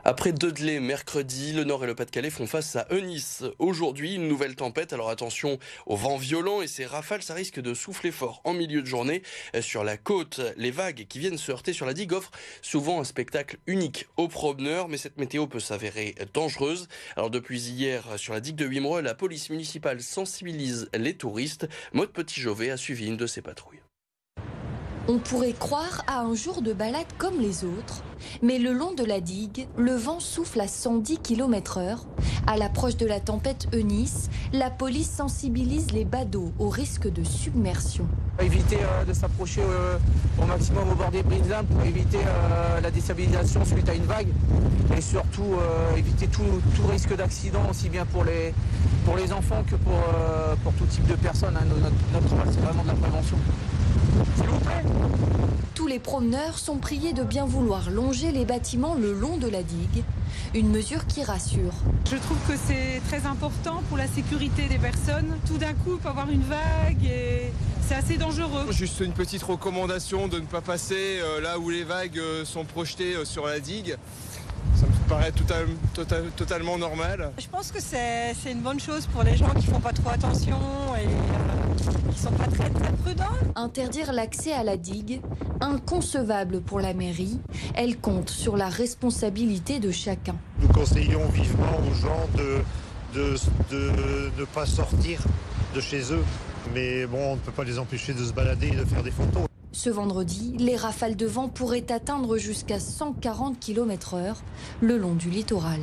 Après Dudley mercredi, le Nord et le Pas-de-Calais font face à Eunice. Aujourd'hui, une nouvelle tempête, alors attention aux vents violents et ces rafales, ça risque de souffler fort en milieu de journée. Sur la côte, les vagues qui viennent se heurter sur la digue offrent souvent un spectacle unique aux promeneurs, mais cette météo peut s'avérer dangereuse. Alors depuis hier, sur la digue de Wimereux, la police municipale sensibilise les touristes. Maud Petit-Jovet a suivi une de ces patrouilles. On pourrait croire à un jour de balade comme les autres, mais le long de la digue, le vent souffle à 110 km/h. À l'approche de la tempête Eunice, la police sensibilise les badauds au risque de submersion. Éviter de s'approcher au maximum au bord des brises pour éviter la déstabilisation suite à une vague et surtout éviter tout risque d'accident aussi bien pour les enfants que pour tout type de personnes. Notre travail, c'est vraiment de la prévention. S'il vous plaît. Tous les promeneurs sont priés de bien vouloir longer les bâtiments le long de la digue, une mesure qui rassure. Je trouve que c'est très important pour la sécurité des personnes. Tout d'un coup, il peut y avoir une vague et c'est assez dangereux. Juste une petite recommandation de ne pas passer là où les vagues sont projetées sur la digue. Ça me paraît totalement normal. Je pense que c'est une bonne chose pour les gens qui font pas trop attention et qui sont pas très prudents. Interdire l'accès à la digue, inconcevable pour la mairie, elle compte sur la responsabilité de chacun. Nous conseillons vivement aux gens de ne pas sortir de chez eux. Mais bon, on ne peut pas les empêcher de se balader et de faire des photos. Ce vendredi, les rafales de vent pourraient atteindre jusqu'à 140 km/h le long du littoral.